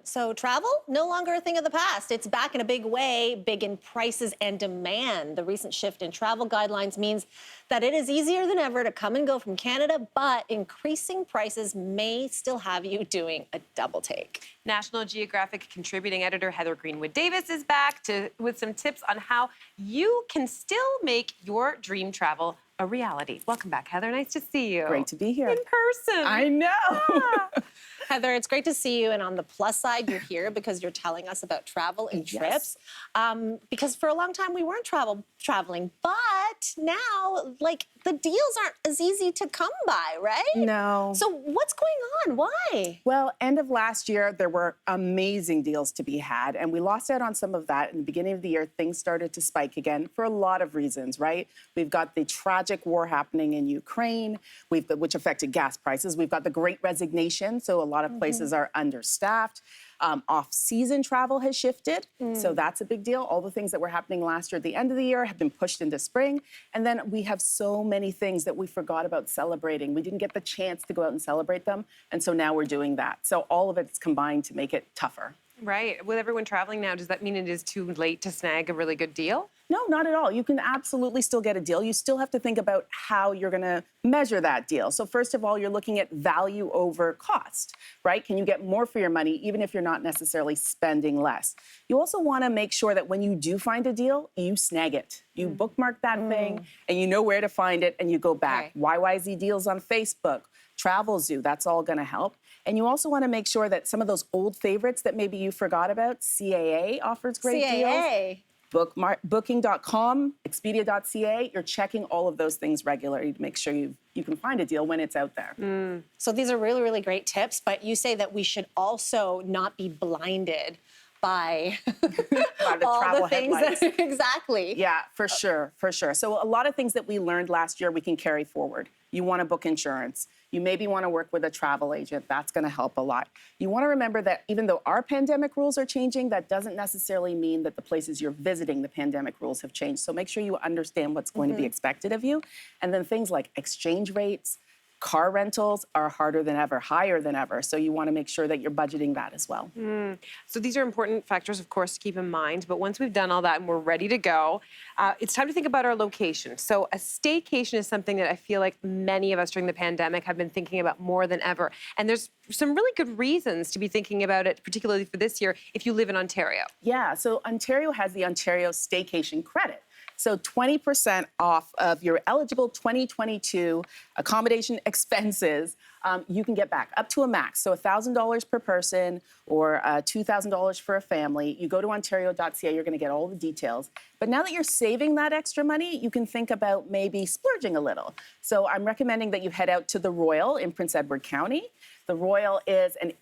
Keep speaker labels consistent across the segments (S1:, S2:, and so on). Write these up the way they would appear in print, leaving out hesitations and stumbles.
S1: So travel, no longer a thing of the past. It's back in a big way, big in prices and demand. The recent shift in travel guidelines means that it is easier than ever to come and go from Canada, but increasing prices may still have you doing a double take.
S2: National Geographic contributing editor Heather Greenwood-Davis is back with some tips on how you can still make your dream travel a reality. Welcome back, Heather. Nice to see you.
S3: Great to be here.
S2: In person.
S3: I know.
S2: Yeah.
S1: Heather, it's great to see you. And on the plus side, you're here because you're telling us about travel and trips. Because for a long time, we weren't traveling. But now, like, the deals aren't as easy to come by, right?
S3: No.
S1: So what's going on? Why?
S3: Well, end of last year, there were amazing deals to be had, and we lost out on some of that. In the beginning of the year, things started to spike again for a lot of reasons, right? We've got the tragic war happening in Ukraine, which affected gas prices. We've got the Great Resignation, so a lot of places are understaffed. Off-season travel has shifted, so that's a big deal. All the things that were happening last year at the end of the year have been pushed into spring. And then we have so many things that we forgot about celebrating. We didn't get the chance to go out and celebrate them, and so now we're doing that. So all of it's combined to make it tougher.
S2: Right. With everyone traveling now, does that mean it is too late to snag a really good deal?
S3: No, not at all. You can absolutely still get a deal. You still have to think about how you're going to measure that deal. So first of all, you're looking at value over cost, right? Can you get more for your money, even if you're not necessarily spending less? You also want to make sure that when you do find a deal, you snag it. You bookmark that thing, and you know where to find it, and you go back. YYZ deals on Facebook, Travel Zoo, that's all going to help. And you also want to make sure that some of those old favorites that maybe you forgot about, CAA offers great deals. Booking.com, Expedia.ca, you're checking all of those things regularly to make sure you can find a deal when it's out there.
S1: So these are really, really great tips, but you say that we should also not be blinded by
S3: the
S1: all
S3: travel
S1: the things
S3: headlights.
S1: Exactly.
S3: Yeah, for sure, for sure. So a lot of things that we learned last year we can carry forward. You want to book insurance. You maybe want to work with a travel agent. That's going to help a lot. You want to remember that even though our pandemic rules are changing, that doesn't necessarily mean that the places you're visiting, the pandemic rules have changed. So make sure you understand what's going to be expected of you. And then things like exchange rates, car rentals are harder than ever, higher than ever. So you want to make sure that you're budgeting that as well.
S2: So these are important factors, of course, to keep in mind. But once we've done all that and we're ready to go, it's time to think about our location. So a staycation is something that I feel like many of us during the pandemic have been thinking about more than ever. And there's some really good reasons to be thinking about it, particularly for this year, if you live in Ontario.
S3: Yeah, so Ontario has the Ontario Staycation Credit. So 20% off of your eligible 2022 accommodation expenses, you can get back up to a max. So $1,000 per person or $2,000 for a family. You go to ontario.ca, you're going to get all the details. But now that you're saving that extra money, you can think about maybe splurging a little. So I'm recommending that you head out to the Royal in Prince Edward County. The Royal is an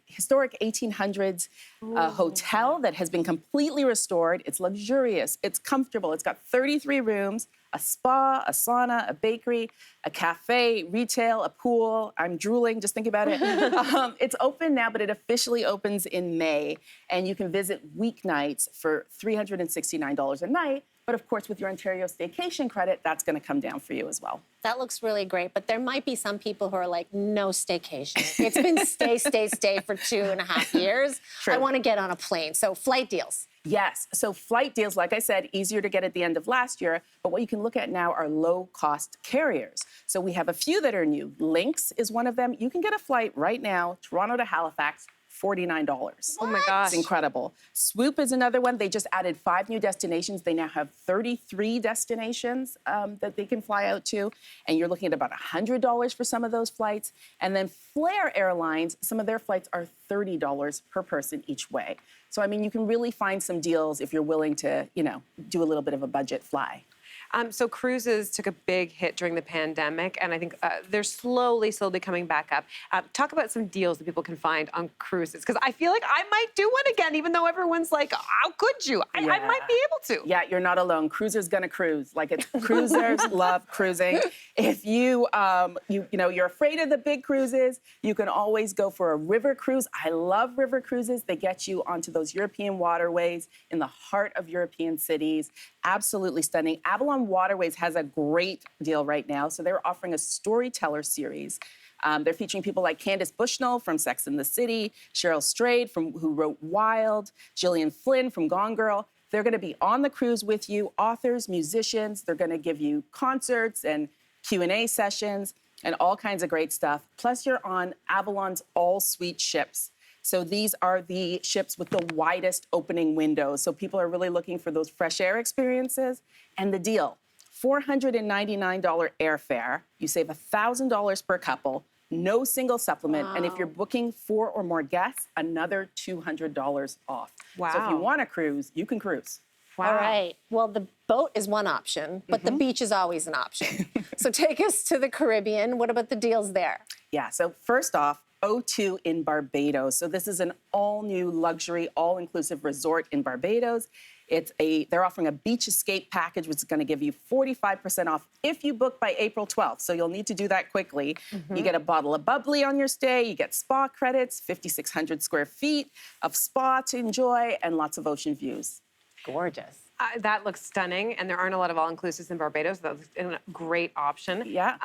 S3: historic 1800s hotel that has been completely restored. It's luxurious, it's comfortable, it's got 33 rooms, a spa, a sauna, a bakery, a cafe, retail, a pool. I'm drooling just thinking about it. It's open now, but it officially opens in May. And you can visit weeknights for $369 a night. But of course, with your Ontario Staycation Credit, that's going to come down for you as well.
S1: That looks really great, but there might be some people who are like, no staycation. It's been stay for 2.5 years.
S3: True.
S1: I want to get on a plane. So flight deals.
S3: Yes, so flight deals, like I said, easier to get at the end of last year, but what you can look at now are low-cost carriers. So we have a few that are new. Lynx is one of them. You can get a flight right now, Toronto to Halifax, $49.
S2: Oh my gosh.
S3: It's incredible. Swoop is another one. They just added 5 new destinations. They now have 33 destinations that they can fly out to. And you're looking at about $100 for some of those flights. And then Flair Airlines, some of their flights are $30 per person each way. So, I mean, you can really find some deals if you're willing to, do a little bit of a budget fly.
S2: So cruises took a big hit during the pandemic, and I think they're slowly coming back up. Talk about some deals that people can find on cruises, because I feel like I might do one again, even though everyone's like, how could you? I might be able to.
S3: Yeah, you're not alone. Cruisers gonna cruise. Like, cruisers love cruising. If you're afraid of the big cruises, you can always go for a river cruise. I love river cruises. They get you onto those European waterways in the heart of European cities. Absolutely stunning. Avalon Waterways has a great deal right now. So they're offering a storyteller series They're featuring people like Candace Bushnell from Sex and the City, Cheryl Strayed who wrote Wild, Gillian Flynn from Gone Girl. They're going to be on the cruise with you, authors, musicians. They're going to give you concerts and Q&A sessions and all kinds of great stuff. Plus, you're on Avalon's all-suite ships. So these are the ships with the widest opening windows. So people are really looking for those fresh air experiences. And the deal, $499 airfare. You save $1,000 per couple, no single supplement.
S1: Wow.
S3: And if you're booking 4 or more guests, another $200 off.
S2: Wow.
S3: So if you want to cruise, you can cruise.
S2: Wow.
S1: All right. Well, the boat is one option, but the beach is always an option. So take us to the Caribbean. What about the deals there?
S3: Yeah, so first off, O2 in Barbados. So this is an all-new luxury, all-inclusive resort in Barbados. They're offering a beach escape package, which is going to give you 45% off if you book by April 12th. So you'll need to do that quickly. You get a bottle of bubbly on your stay. You get spa credits, 5,600 square feet of spa to enjoy, and lots of ocean views.
S1: Gorgeous.
S2: That looks stunning, and there aren't a lot of all-inclusives in Barbados. That's a great option.
S3: Yeah.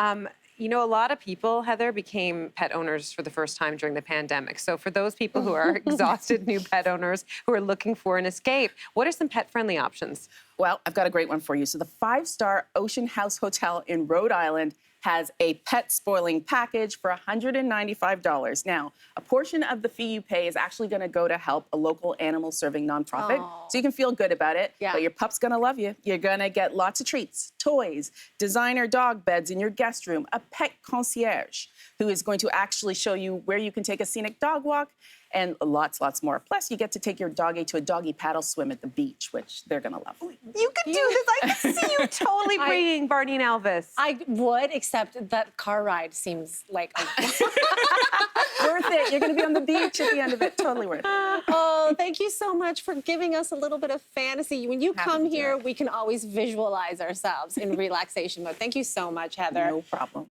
S2: You know, a lot of people, Heather, became pet owners for the first time during the pandemic. So for those people who are exhausted new pet owners who are looking for an escape, what are some pet-friendly options?
S3: Well, I've got a great one for you. So the 5-star Ocean House Hotel in Rhode Island has a pet spoiling package for $195. Now, a portion of the fee you pay is actually going to go to help a local animal serving nonprofit.
S1: Oh.
S3: So you can feel good about it.
S1: Yeah.
S3: But your pup's going to love you. You're going to get lots of treats, toys, designer dog beds in your guest room, a pet concierge who is going to actually show you where you can take a scenic dog walk, and lots more. Plus, you get to take your doggy to a doggy paddle swim at the beach, which they're going to love.
S2: You could do this. I can see you totally bringing Barney and Elvis.
S1: I would, except that car ride seems like
S3: Worth it. You're going to be on the beach at the end of it. Totally worth it.
S1: Oh, thank you so much for giving us a little bit of fantasy. When you
S3: Happy
S1: come
S3: to do
S1: here,
S3: it.
S1: we can always visualize ourselves in relaxation mode. Thank you so much, Heather.
S3: No problem.